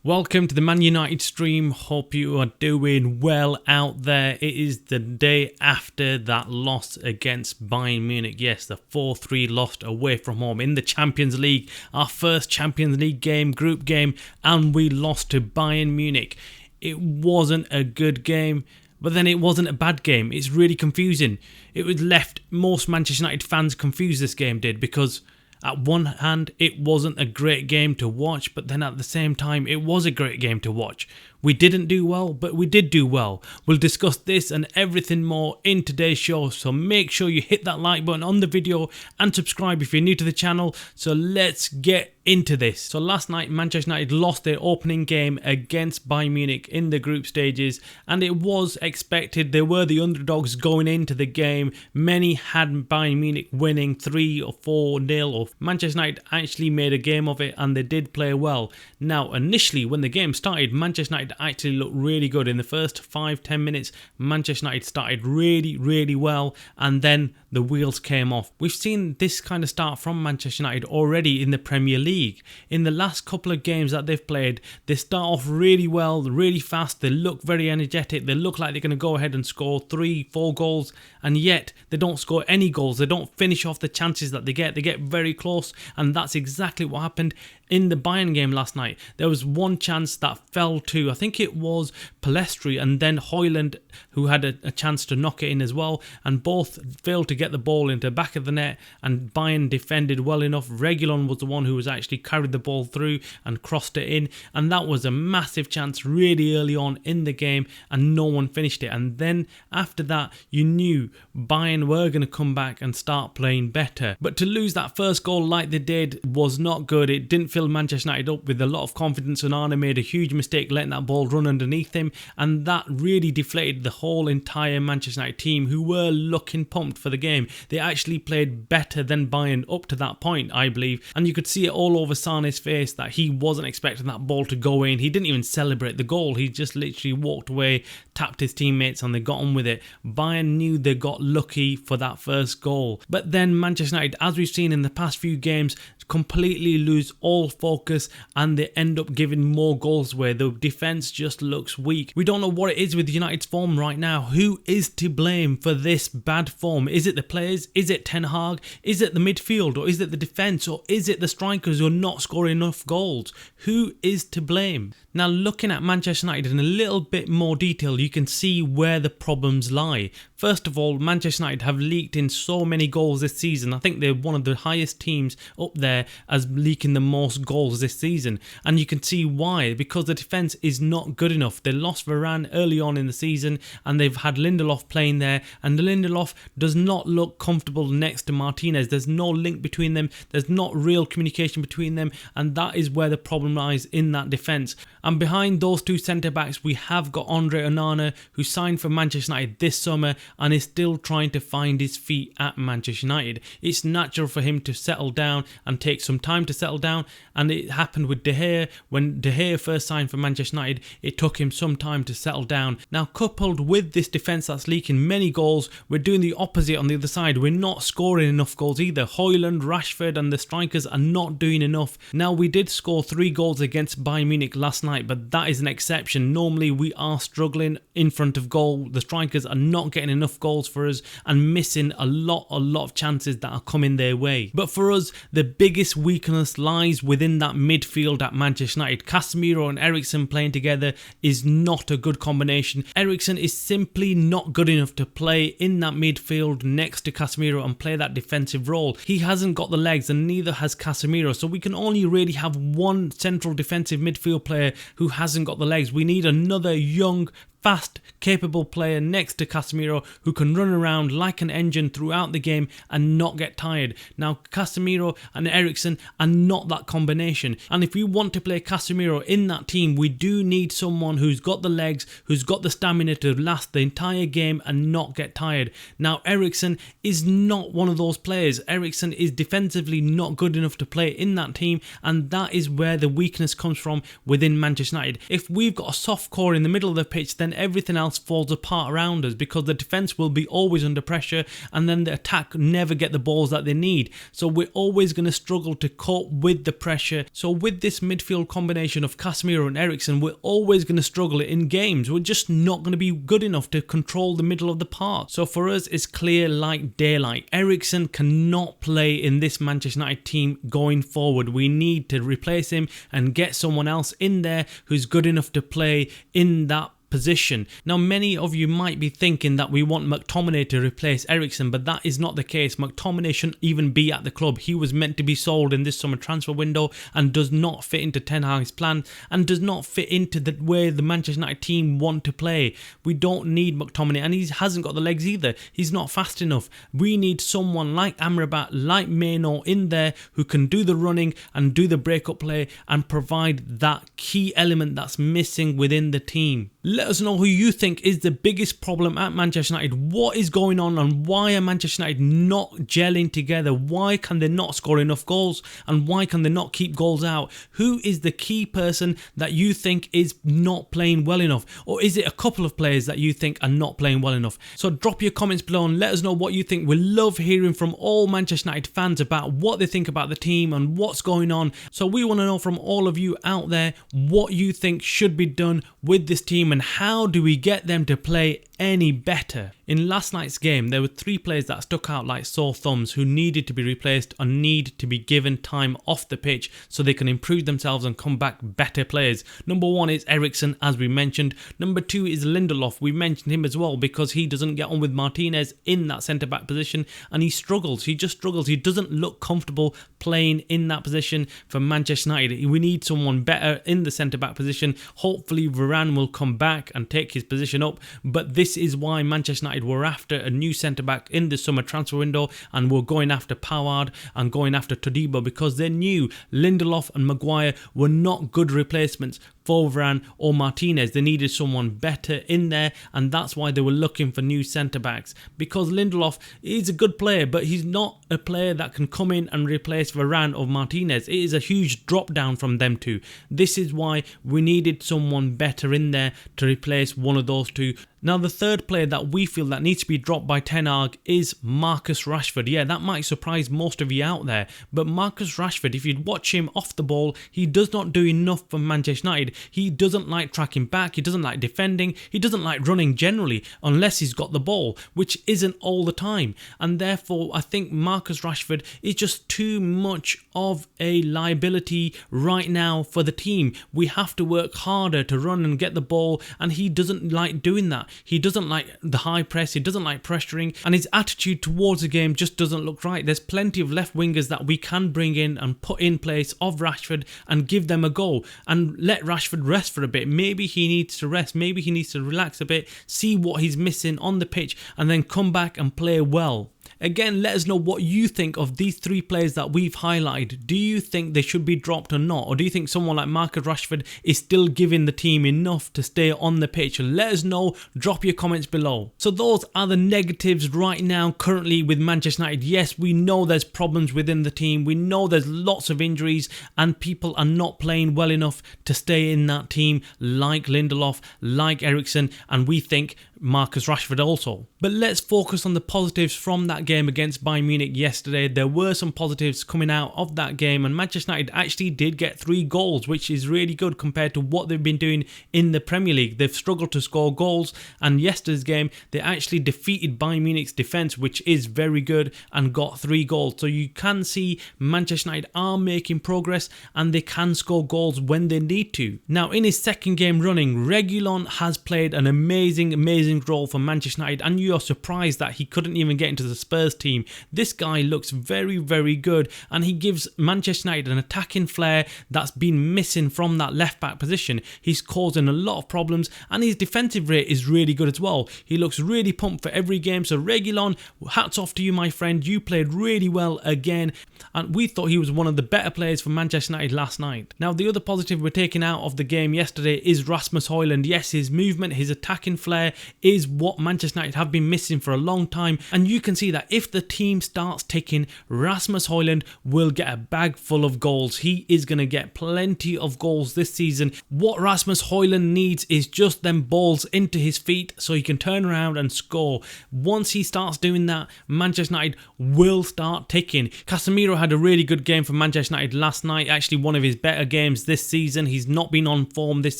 Welcome to the Man United stream. Hope you are doing well out there. It is the day after that loss against Bayern Munich. Yes, the 4-3 loss away from home in the Champions League. Our first Champions League game, group game, and we lost to Bayern Munich. It wasn't a good game, but then it wasn't a bad game. It's really confusing. It was left most Manchester United fans confused, this game did, because at one hand, it wasn't a great game to watch, but then at the same time, it was a great game to watch. We didn't do well, but we did do well. We'll discuss this and everything more in today's show, so make sure you hit that like button on the video and subscribe if you're new to the channel. So let's get into this. So last night, Manchester United lost their opening game against Bayern Munich in the group stages, and it was expected. They were the underdogs going into the game. Many had Bayern Munich winning 3 or 4-0, or Manchester United actually made a game of it, and they did play well. Now, initially, when the game started, Manchester United actually looked really good. In the first 5-10 minutes, Manchester United started really well, and then the wheels came off. We've seen this kind of start from Manchester United already in the Premier League. In the last couple of games that they've played, they start off really well, really fast. They look very energetic. They look like they're going to go ahead and score 3-4 goals, and yet they don't score any goals. They don't finish off the chances that they get. They get very close, and that's exactly what happened in the Bayern game last night. There was one chance that fell to, I think it was Palestri, and then Højlund, who had a chance to knock it in as well, and both failed to get the ball into the back of the net, and Bayern defended well enough. Reguilon was the one who was actually carried the ball through and crossed it in, and that was a massive chance really early on in the game, and no one finished it. And then after that, you knew Bayern were going to come back and start playing better. But to lose that first goal like they did was not good. It didn't fill Manchester United up with a lot of confidence, and Arne made a huge mistake letting that ball run underneath him, and that really deflated the whole entire Manchester United team, who were looking pumped for the game. They actually played better than Bayern up to that point, I believe, and you could see it all over Sane's face that he wasn't expecting that ball to go in. He didn't even celebrate the goal. He just literally walked away, tapped his teammates, and they got on with it. Bayern knew they got lucky for that first goal, but then Manchester United, as we've seen in the past few games, completely lose all focus, and they end up giving more goals away. The defence just looks weak. We don't know what it is with United's form right now. Who is to blame for this bad form? Is it the players? Is it Ten Hag? Is it the midfield? Or is it the defence? Or is it the strikers who are not scoring enough goals? Who is to blame? Now, looking at Manchester United in a little bit more detail, you can see where the problems lie. First of all, Manchester United have leaked in so many goals this season. I think they're one of the highest teams up there as leaking the most goals this season. And you can see why, because the defence is not good enough. They lost Varane early on in the season, and they've had Lindelof playing there, and Lindelof does not look comfortable next to Martinez. There's no link between them. There's not real communication between them, and that is where the problem lies in that defence. And behind those two centre-backs, we have got Andre Onana, who signed for Manchester United this summer and is still trying to find his feet at Manchester United. It's natural for him to settle down and take some time to settle down, and it happened with De Gea. When De Gea first signed for Manchester United, it took him some time to settle down. Now, coupled with this defence that's leaking many goals, we're doing the opposite on the other side. We're not scoring enough goals either. Højlund, Rashford and the strikers are not doing enough. Now, we did score 3 goals against Bayern Munich last night, but that is an exception. Normally, we are struggling in front of goal. The strikers are not getting enough goals for us and missing a lot of chances that are coming their way. But for us, the biggest weakness lies within that midfield at Manchester United. Casemiro and Eriksen playing together is not a good combination. Eriksen is simply not good enough to play in that midfield next to Casemiro and play that defensive role. He hasn't got the legs, and neither has Casemiro, so we can only really have one central defensive midfield player who hasn't got the legs. We need another young, fast, capable player next to Casemiro who can run around like an engine throughout the game and not get tired. Now, Casemiro and Eriksen are not that combination, and if we want to play Casemiro in that team, we do need someone who's got the legs, who's got the stamina to last the entire game and not get tired. Now, Eriksen is not one of those players. Eriksen is defensively not good enough to play in that team, and that is where the weakness comes from within Manchester United. If we've got a soft core in the middle of the pitch, then everything else falls apart around us, because the defense will be always under pressure and then the attack never get the balls that they need. So we're always going to struggle to cope with the pressure. So with this midfield combination of Casemiro and Eriksen, we're always going to struggle in games. We're just not going to be good enough to control the middle of the park. So for us, it's clear like daylight. Eriksen cannot play in this Manchester United team going forward. We need to replace him and get someone else in there who's good enough to play in that position. Now, many of you might be thinking that we want McTominay to replace Eriksen, but that is not the case. McTominay shouldn't even be at the club. He was meant to be sold in this summer transfer window and does not fit into Ten Hag's plan and does not fit into the way the Manchester United team want to play. We don't need McTominay, and he hasn't got the legs either. He's not fast enough. We need someone like Amrabat, like Mainoo in there who can do the running and do the break-up play and provide that key element that's missing within the team. Let us know who you think is the biggest problem at Manchester United. What is going on and why are Manchester United not gelling together? Why can they not score enough goals and why can they not keep goals out? Who is the key person that you think is not playing well enough? Or is it a couple of players that you think are not playing well enough? So drop your comments below and let us know what you think. We love hearing from all Manchester United fans about what they think about the team and what's going on. So we want to know from all of you out there what you think should be done with this team and how do we get them to play any better. In last night's game, there were 3 players that stuck out like sore thumbs who needed to be replaced or need to be given time off the pitch so they can improve themselves and come back better players. Number 1 is Eriksen, as we mentioned. Number 2 is Lindelof. We mentioned him as well because he doesn't get on with Martinez in that centre-back position and he struggles. He just struggles. He doesn't look comfortable playing in that position for Manchester United. We need someone better in the centre-back position. Hopefully Varane will come back and take his position up, but this is why Manchester United were after a new centre-back in the summer transfer window and were going after Pavard and going after Todibo because they knew Lindelof and Maguire were not good replacements for Varane or Martinez. They needed someone better in there and that's why they were looking for new centre-backs, because Lindelof is a good player but he's not a player that can come in and replace Varane or Martinez. It is a huge drop down from them two. This is why we needed someone better in there to replace one of those two. Now the third player that we feel that needs to be dropped by Ten Hag is Marcus Rashford. Yeah, that might surprise most of you out there, but Marcus Rashford, if you watch him off the ball, he does not do enough for Manchester United. He doesn't like tracking back, he doesn't like defending, he doesn't like running generally unless he's got the ball, which isn't all the time. And therefore I think Marcus Rashford is just too much of a liability right now for the team. We have to work harder to run and get the ball and he doesn't like doing that. He doesn't like the high press, he doesn't like pressuring, and his attitude towards the game just doesn't look right. There's plenty of left wingers that we can bring in and put in place of Rashford and give them a go and let Rashford rest for a bit. Maybe he needs to rest, maybe he needs to relax a bit, see what he's missing on the pitch and then come back and play well. Again, let us know what you think of these 3 players that we've highlighted. Do you think they should be dropped or not? Or do you think someone like Marcus Rashford is still giving the team enough to stay on the pitch? Let us know. Drop your comments below. So those are the negatives right now currently with Manchester United. Yes, we know there's problems within the team. We know there's lots of injuries and people are not playing well enough to stay in that team, like Lindelof, like Eriksen, and we think Marcus Rashford also. But let's focus on the positives from that game against Bayern Munich yesterday. There were some positives coming out of that game and Manchester United actually did get 3 goals, which is really good compared to what they've been doing in the Premier League. They've struggled to score goals and yesterday's game they actually defeated Bayern Munich's defence, which is very good, and got 3 goals. So you can see Manchester United are making progress and they can score goals when they need to. Now in his second game running, Reguilón has played an amazing role for Manchester United and you are surprised that he couldn't even get into the Spurs team. This guy looks very good and he gives Manchester United an attacking flair that's been missing from that left back position. He's causing a lot of problems and his defensive rate is really good as well. He looks really pumped for every game. So Reguilón, hats off to you my friend, you played really well again and we thought he was one of the better players for Manchester United last night. Now the other positive we're taking out of the game yesterday is Rasmus Højlund. Yes, his movement, his attacking flair is what Manchester United have been missing for a long time and you can see that that if the team starts ticking, Rasmus Højlund will get a bag full of goals. He is going to get plenty of goals this season. What Rasmus Højlund needs is just them balls into his feet so he can turn around and score. Once he starts doing that, Manchester United will start ticking. Casemiro had a really good game for Manchester United last night, actually one of his better games this season. He's not been on form this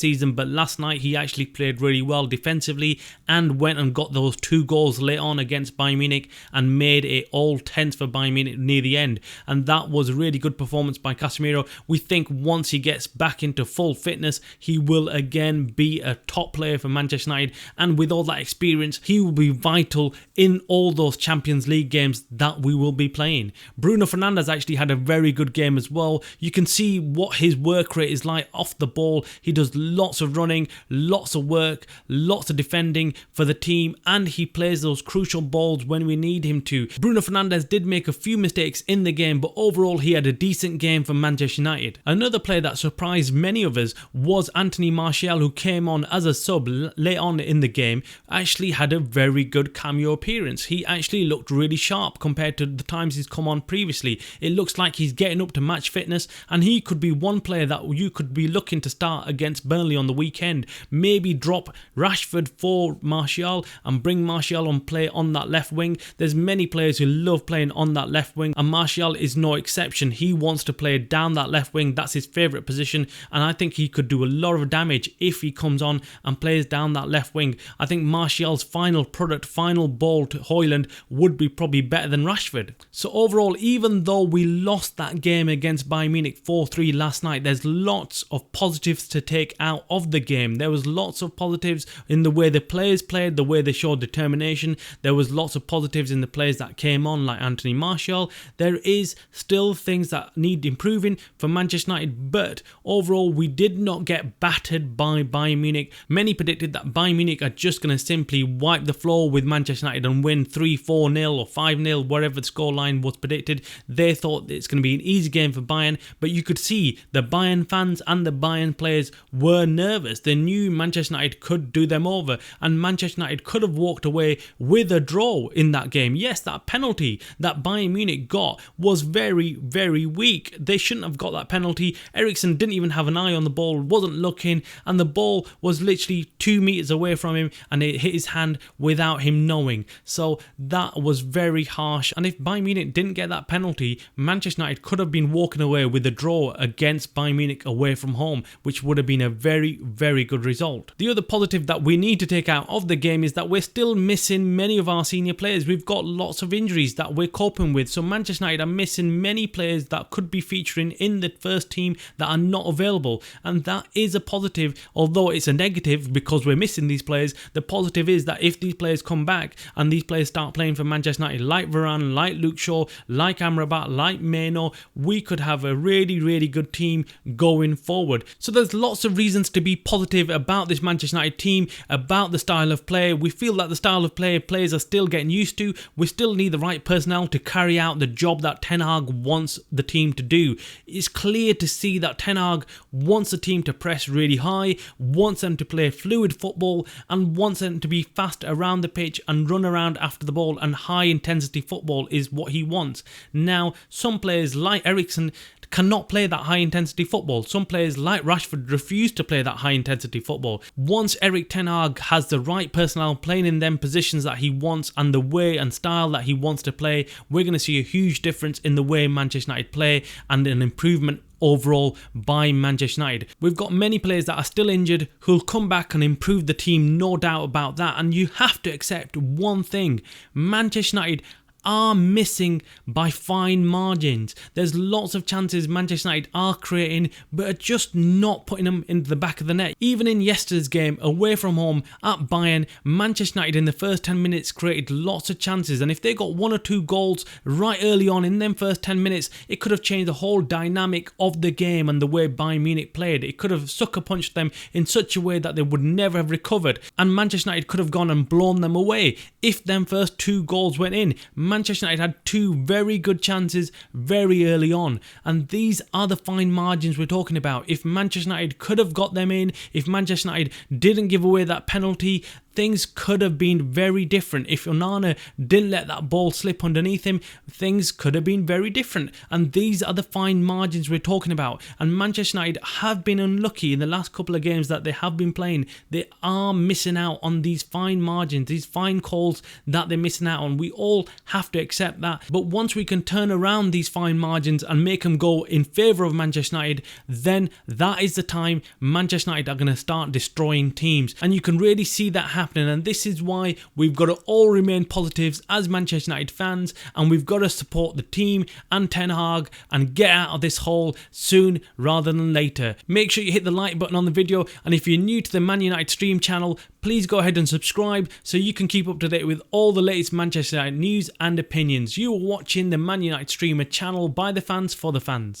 season, but last night he actually played really well defensively and went and got those 2 goals late on against Bayern Munich and made it all tense for Bayern Munich near the end. And that was a really good performance by Casemiro. We think once he gets back into full fitness, he will again be a top player for Manchester United, and with all that experience, he will be vital in all those Champions League games that we will be playing. Bruno Fernandes actually had a very good game as well. You can see what his work rate is like off the ball. He does lots of running, lots of work, lots of defending for the team, and he plays those crucial balls when we need him to. Bruno Fernandes did make a few mistakes in the game, but overall he had a decent game for Manchester United. Another player that surprised many of us was Anthony Martial, who came on as a sub late on in the game. Actually had a very good cameo appearance. He actually looked really sharp compared to the times he's come on previously. It looks like he's getting up to match fitness, and he could be one player that you could be looking to start against Burnley on the weekend. Maybe drop Rashford for Martial and bring Martial on play on that left wing. There's many players who love playing on that left wing, and Martial is no exception. He wants to play down that left wing. That's his favourite position, and I think he could do a lot of damage if he comes on and plays down that left wing. I think Martial's final product, final ball to Højlund would be probably better than Rashford. So overall, even though we lost that game against Bayern Munich 4-3 last night, there's lots of positives to take out of the game. There was lots of positives in the way the players played, the way they showed determination. There was lots of positives in the players that came on, like Anthony Martial. There is still things that need improving for Manchester United, but overall we did not get battered by Bayern Munich. Many predicted that Bayern Munich are just going to simply wipe the floor with Manchester United and win 3-4-0 or 5-0, whatever the scoreline was predicted. They thought it's going to be an easy game for Bayern, but you could see the Bayern fans and the Bayern players were nervous. They knew Manchester United could do them over, and Manchester United could have walked away with a draw in that game. Yes, that penalty that Bayern Munich got was very, very weak. They shouldn't have got that penalty. Eriksen didn't even have an eye on the ball, wasn't looking, and the ball was literally 2 meters away from him and it hit his hand without him knowing. So that was very harsh, and if Bayern Munich didn't get that penalty, Manchester United could have been walking away with a draw against Bayern Munich away from home, which would have been a very, very good result. The other positive that we need to take out of the game is that we're still missing many of our senior players. We've got lots of injuries that we're coping with, so Manchester United are missing many players that could be featuring in the first team that are not available, and that is a positive, although it's a negative because we're missing these players. The positive is that if these players come back and these players start playing for Manchester United, like Varane, like Luke Shaw, like Amrabat, like Meno, we could have a really, really good team going forward. So there's lots of reasons to be positive about this Manchester United team, about the style of play. We feel that the style of play players are still getting used to. We still need the right personnel to carry out the job that Ten Hag wants the team to do. It's clear to see that Ten Hag wants the team to press really high, wants them to play fluid football, and wants them to be fast around the pitch and run around after the ball, and high intensity football is what he wants. Now, some players like Eriksen cannot play that high intensity football. Some players like Rashford refuse to play that high intensity football. Once Erik ten Hag has the right personnel playing in them positions that he wants and the way and style that he wants to play, we're going to see a huge difference in the way Manchester United play and an improvement overall by Manchester United. We've got many players that are still injured who'll come back and improve the team, no doubt about that. And you have to accept one thing: Manchester United are missing by fine margins. There's lots of chances Manchester United are creating, but are just not putting them into the back of the net. Even in yesterday's game away from home at Bayern, Manchester United in the first 10 minutes created lots of chances, and if they got 1 or 2 goals right early on in them first 10 minutes, it could have changed the whole dynamic of the game and the way Bayern Munich played. It could have sucker punched them in such a way that they would never have recovered, and Manchester United could have gone and blown them away. If them first 2 goals went in, Manchester Manchester United had two very good chances very early on, and these are the fine margins we're talking about. If Manchester United could have got them in, if Manchester United didn't give away that penalty, things could have been very different. If Onana didn't let that ball slip underneath him, things could have been very different. And these are the fine margins we're talking about. And Manchester United have been unlucky in the last couple of games that they have been playing. They are missing out on these fine margins, these fine calls that they're missing out on. We all have to accept that. But once we can turn around these fine margins and make them go in favour of Manchester United, then that is the time Manchester United are going to start destroying teams. And you can really see that happening. And this is why we've got to all remain positives as Manchester United fans, and we've got to support the team and Ten Hag and get out of this hole soon rather than later. Make sure you hit the like button on the video, and if you're new to the Man United Stream channel, please go ahead and subscribe so you can keep up to date with all the latest Manchester United news and opinions. You are watching the Man United Streamer channel by the fans for the fans.